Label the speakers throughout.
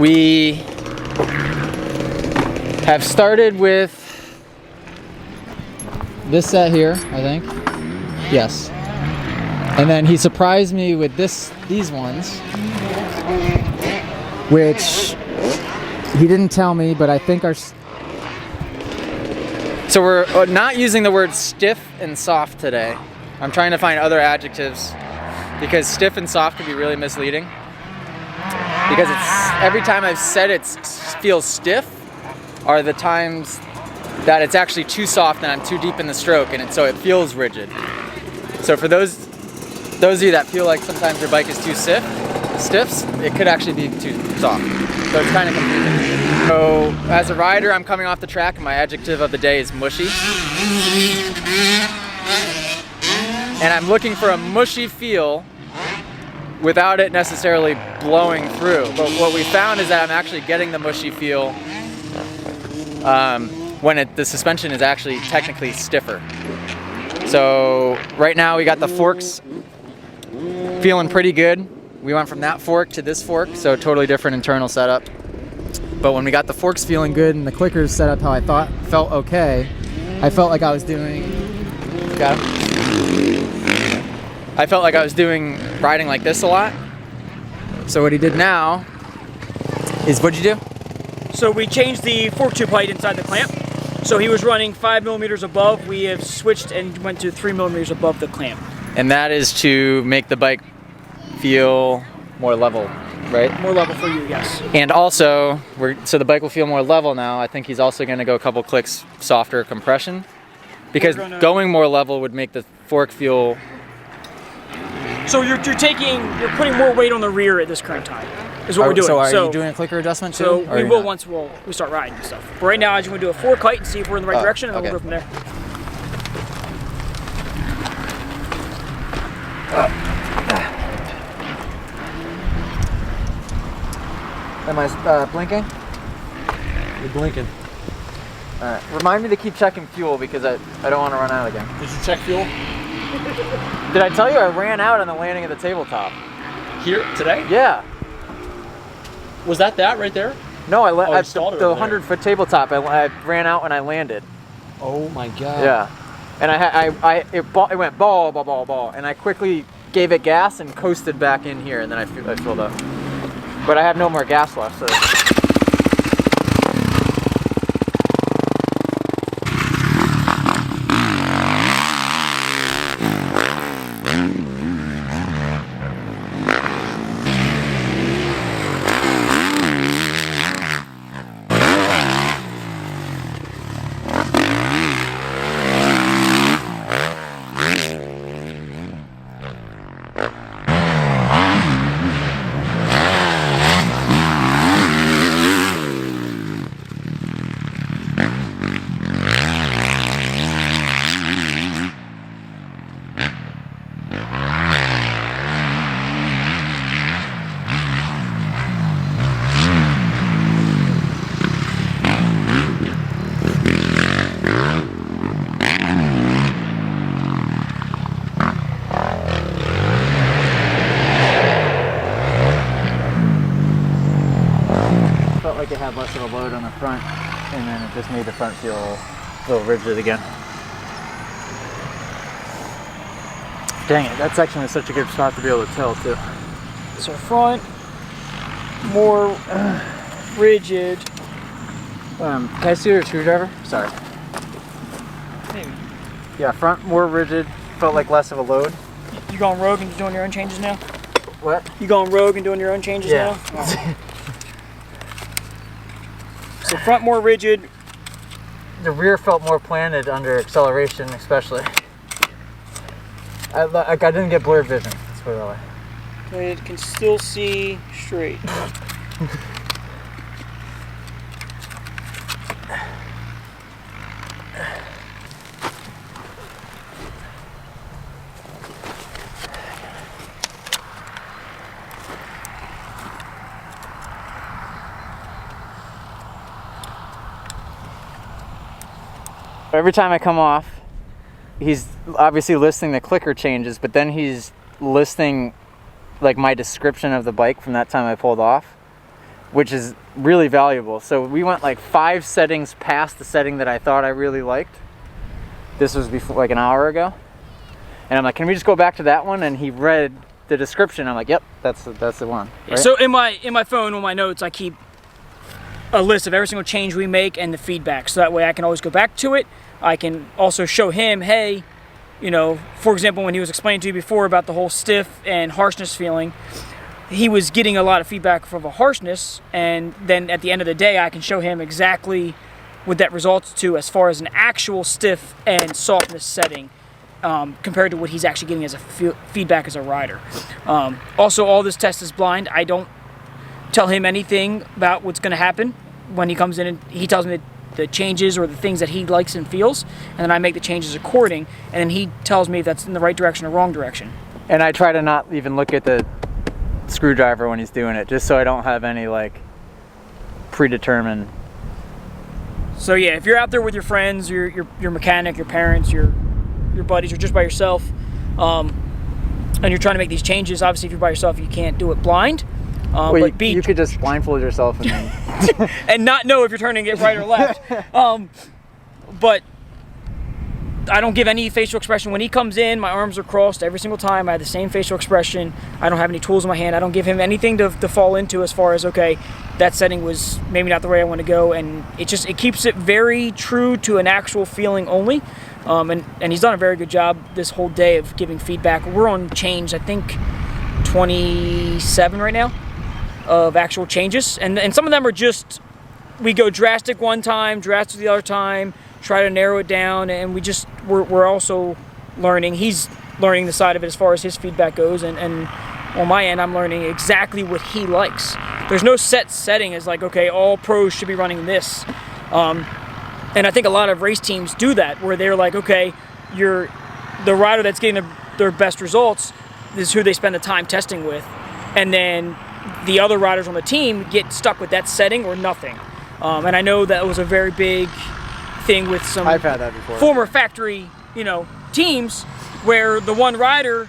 Speaker 1: We have started with this set here, I think. Yes. And then he surprised me with these ones, which he didn't tell me, but I think are... So we're not using the word stiff and soft today. I'm trying to find other adjectives because stiff and soft can be really misleading. Because every time I've said it feels stiff are the times that it's actually too soft and I'm too deep in the stroke, and so it feels rigid. So for those of you that feel like sometimes your bike is too stiffs, it could actually be too soft. So it's kind of confusing. So as a rider, I'm coming off the track and my adjective of the day is mushy. And I'm looking for a mushy feel without it necessarily blowing through. But what we found is that I'm actually getting the mushy feel when the suspension is actually technically stiffer. So right now we got the forks feeling pretty good. We went from that fork to this fork, so totally different internal setup. But when we got the forks feeling good and the clickers set up how I felt okay, I felt like I was doing, I felt like I was riding like this a lot. So what he did now is, what'd you do?
Speaker 2: So we changed the fork tube height inside the clamp. So he was running 5 millimeters above. We have switched and went to 3 millimeters above the clamp.
Speaker 1: And that is to make the bike feel more level, right?
Speaker 2: More level for you, yes.
Speaker 1: And also, so the bike will feel more level now. I think he's also going to go a couple clicks softer compression, because going more level would make the fork feel...
Speaker 2: So you're putting more weight on the rear at this current time, is what we're doing.
Speaker 1: So are you doing a clicker adjustment too?
Speaker 2: So we will once we start riding and stuff. But right now I just want to do a fork height and see if we're in the right direction, and then we'll go from there.
Speaker 1: Am I blinking?
Speaker 3: You're blinking.
Speaker 1: Alright, remind me to keep checking fuel because I don't want to run out again.
Speaker 3: Did you check fuel?
Speaker 1: Did I tell you I ran out on the landing of the tabletop?
Speaker 3: Here, today?
Speaker 1: Yeah.
Speaker 3: Was that right there?
Speaker 1: No, the
Speaker 3: 100-foot
Speaker 1: tabletop, I ran out when I landed.
Speaker 3: Oh my god.
Speaker 1: Yeah. And it went ball, and I quickly gave it gas and coasted back in here, and then I filled up. But I have no more gas left, so... Like it had less of a load on the front, and then it just made the front feel a little rigid again. Dang it, that section is such a good spot to be able to tell too.
Speaker 2: So front, more rigid.
Speaker 1: Can I see your screwdriver? Sorry.
Speaker 2: Maybe.
Speaker 1: Yeah, front more rigid, felt like less of a load.
Speaker 2: You going rogue and doing your own changes now?
Speaker 1: What?
Speaker 2: You going rogue and doing your own changes now? Oh. So front more rigid.
Speaker 1: The rear felt more planted under acceleration, especially. I didn't get blurred vision. Let's put it that way.
Speaker 2: Okay, it can still see straight.
Speaker 1: Every time I come off, he's obviously listing the clicker changes, but then he's listing like my description of the bike from that time I pulled off. which is really valuable. So we went like 5 settings past the setting that I thought I really liked. This was before, like an hour ago. And I'm like, can we just go back to that one? And he read the description. I'm like, yep, that's the one. Right?
Speaker 2: So in my phone, on my notes, I keep a list of every single change we make and the feedback. So that way I can always go back to it. I can also show him, hey, you know, for example, when he was explaining to you before about the whole stiff and harshness feeling, he was getting a lot of feedback from a harshness, and then at the end of the day, I can show him exactly what that results to as far as an actual stiff and softness setting compared to what he's actually getting as a feedback as a rider. Also, all this test is blind. I don't tell him anything about what's going to happen when he comes in, and he tells me the changes or the things that he likes and feels, and then I make the changes according, and then he tells me if that's in the right direction or wrong direction.
Speaker 1: And I try to not even look at the screwdriver when he's doing it, just so I don't have any like predetermined.
Speaker 2: So yeah, if you're out there with your friends, your mechanic, your parents, your buddies, or just by yourself, and you're trying to make these changes, obviously if you're by yourself, you can't do it blind.
Speaker 1: Well,
Speaker 2: but
Speaker 1: you could just blindfold yourself and then
Speaker 2: and not know if you're turning it right or left. But I don't give any facial expression. When he comes in, my arms are crossed every single time. I have the same facial expression. I don't have any tools in my hand. I don't give him anything to fall into as far as, okay, that setting was maybe not the way I want to go. And it keeps it very true to an actual feeling only. And he's done a very good job this whole day of giving feedback. We're on change, I think, 27 right now of actual changes. And some of them are just, we go drastic one time, drastic the other time, try to narrow it down, and we're also learning. He's learning the side of it as far as his feedback goes, and on my end, I'm learning exactly what he likes. There's no set setting as like, okay, all pros should be running this. And I think a lot of race teams do that, where they're like, okay, the rider that's getting their best results is who they spend the time testing with, and then the other riders on the team get stuck with that setting or nothing. And I know that was a very big thing with some
Speaker 1: I've had that before.
Speaker 2: Former factory, teams, where the one rider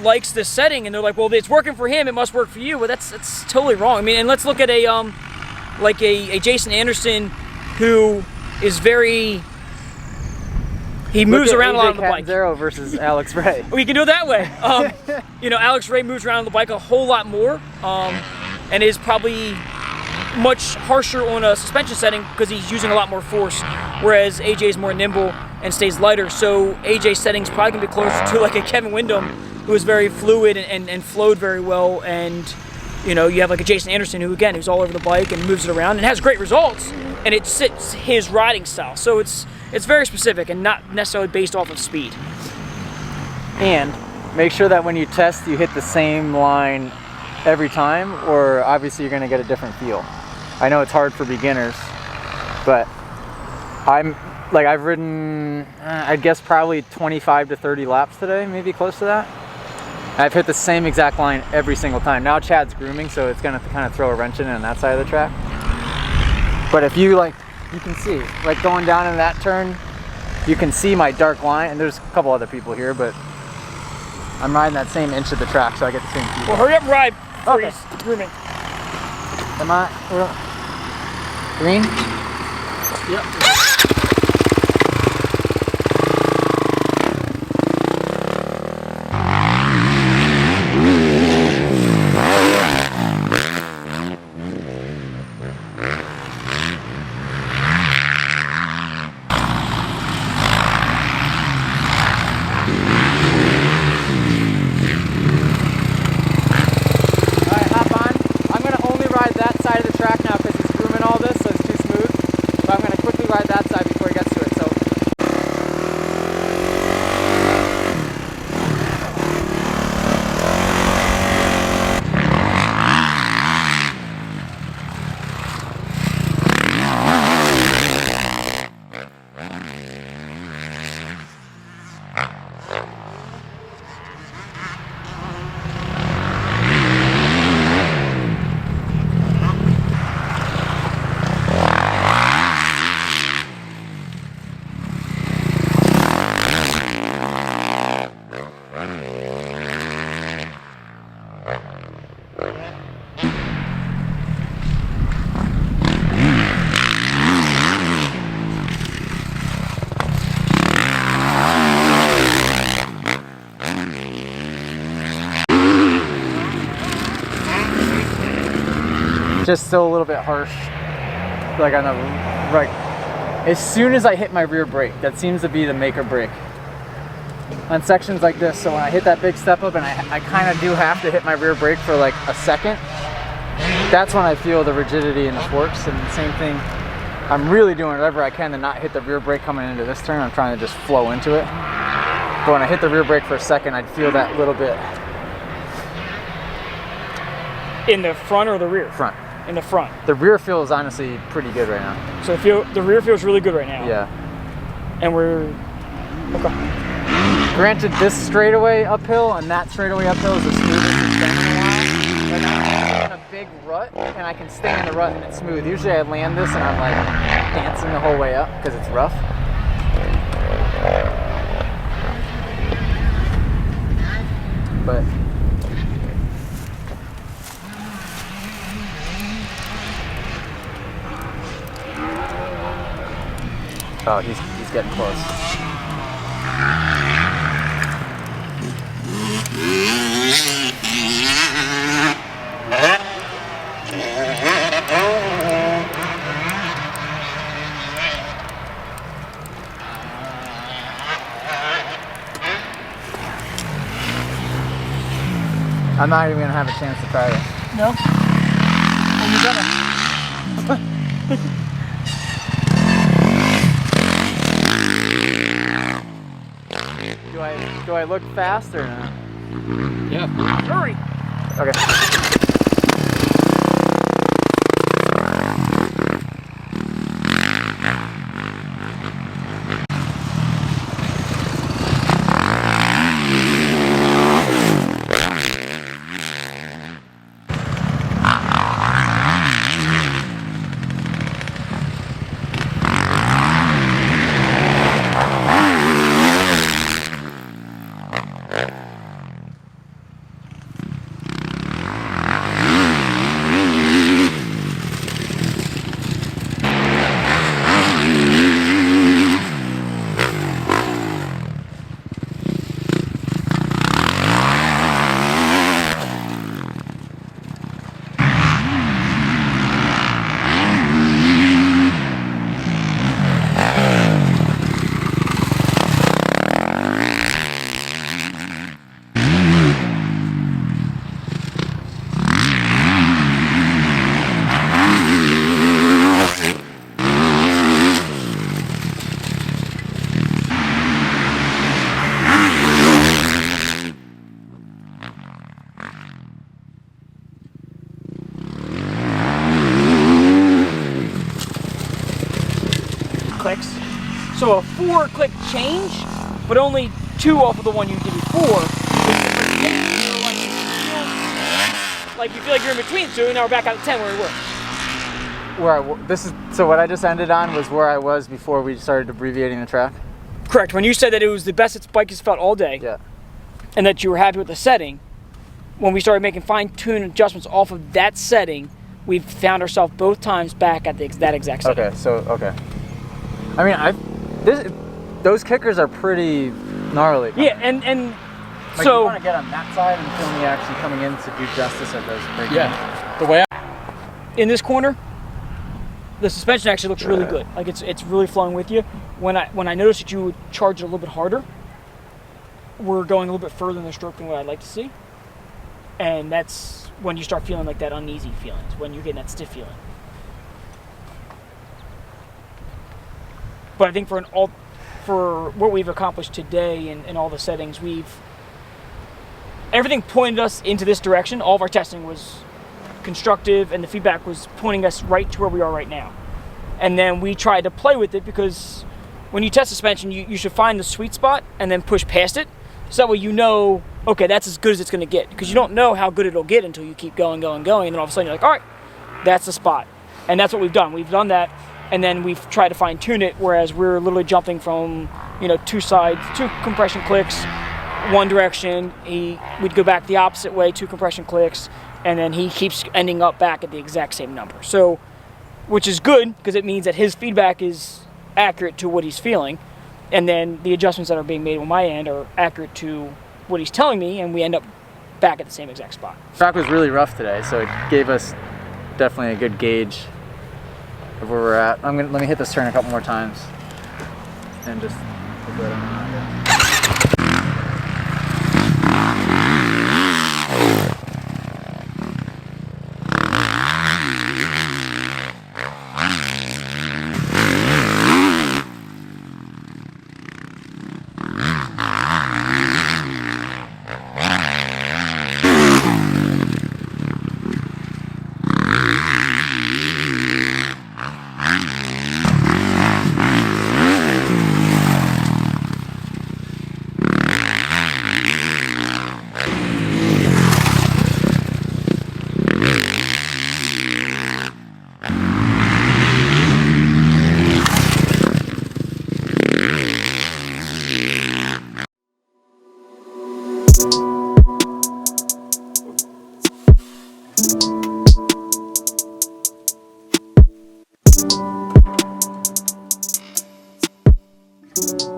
Speaker 2: likes this setting and they're like, well, it's working for him, it must work for you. Well, that's totally wrong. I mean, and let's look at a Jason Anderson, who is very, he moves around a lot on the bike.
Speaker 1: Catanzaro versus Alex Ray.
Speaker 2: We can do it that way. Alex Ray moves around on the bike a whole lot more, and is probably much harsher on a suspension setting because he's using a lot more force, whereas AJ is more nimble and stays lighter. So AJ's setting's probably gonna be closer to like a Kevin Windham, who is very fluid and flowed very well. And you have like a Jason Anderson, who's all over the bike and moves it around and has great results, and it sits his riding style. So it's very specific and not necessarily based off of speed.
Speaker 1: And make sure that when you test, you hit the same line every time, or obviously you're gonna get a different feel. I know it's hard for beginners, but I've ridden, I'd guess probably 25 to 30 laps today, maybe close to that. I've hit the same exact line every single time. Now Chad's grooming, so it's gonna kind of throw a wrench in on that side of the track. But if you can see, like going down in that turn, you can see my dark line, and there's a couple other people here, but I'm riding that same inch of the track, so I get the same feedback.
Speaker 2: Well, hurry up and ride.
Speaker 1: Okay.
Speaker 2: He's grooming.
Speaker 1: Am I green?
Speaker 3: Yep.
Speaker 1: That side of the track now because he's grooming all this, so it's too smooth. So I'm going to quickly ride that side. just still a little bit harsh. Like on the, like, as soon as I hit my rear brake, that seems to be the make or break. On sections like this, so when I hit that big step up and I kind of do have to hit my rear brake for like a second, that's when I feel the rigidity in the forks. And the same thing, I'm really doing whatever I can to not hit the rear brake coming into this turn. I'm trying to just flow into it. But when I hit the rear brake for a second, I'd feel that little bit.
Speaker 2: In the front or the rear?
Speaker 1: Front.
Speaker 2: In the front.
Speaker 1: The rear feels honestly pretty good right now.
Speaker 2: So the rear feels really good right now.
Speaker 1: Yeah.
Speaker 2: And we're, okay.
Speaker 1: Granted, this straightaway uphill and that straightaway uphill is the smoothest it's been in a while. But now I'm in a big rut and I can stay in the rut and it's smooth. Usually I land this and I'm like dancing the whole way up because it's rough. But oh, he's getting close. I'm not even gonna have a chance to try this.
Speaker 2: No? When you done
Speaker 1: Do I look fast or not?
Speaker 3: Yeah.
Speaker 2: Hurry!
Speaker 1: Okay.
Speaker 2: clicks. So a 4-click change, but only 2 off of the one you did before. Like you feel like you're in between 2, and now we're back out at 10 where we were.
Speaker 1: So what I just ended on was where I was before we started abbreviating the track?
Speaker 2: Correct. When you said that it was the best its bike has felt all day,
Speaker 1: Yeah.
Speaker 2: and that you were happy with the setting, when we started making fine-tune adjustments off of that setting, we found ourselves both times back at that exact setting.
Speaker 1: Okay. I mean, those kickers are pretty gnarly.
Speaker 2: Yeah, and
Speaker 1: Like,
Speaker 2: so
Speaker 1: you want to get on that side and feel me actually coming in to do justice at those break.
Speaker 3: Yeah. The way
Speaker 2: in this corner, the suspension actually looks really good. Like it's really flowing with you. When I noticed that you would charge it a little bit harder, we're going a little bit further in the stroke than what I'd like to see. And that's when you start feeling like that uneasy feelings, when you're getting that stiff feeling. But I think for what we've accomplished today in all the settings, everything pointed us into this direction. All of our testing was constructive, and the feedback was pointing us right to where we are right now. And then we tried to play with it, because when you test suspension, you should find the sweet spot and then push past it. So that way you know, okay, that's as good as it's going to get. Because you don't know how good it'll get until you keep going. And then all of a sudden you're like, all right, that's the spot. And that's what we've done. We've done that, and then we've tried to fine tune it, whereas we're literally jumping from, 2 sides, 2 compression clicks, one direction. We'd go back the opposite way, 2 compression clicks, and then he keeps ending up back at the exact same number. So, which is good, because it means that his feedback is accurate to what he's feeling, and then the adjustments that are being made on my end are accurate to what he's telling me, and we end up back at the same exact spot.
Speaker 1: Track was really rough today, so it gave us definitely a good gauge of where we're at. Let me hit this turn a couple more times and just put that on there.
Speaker 4: You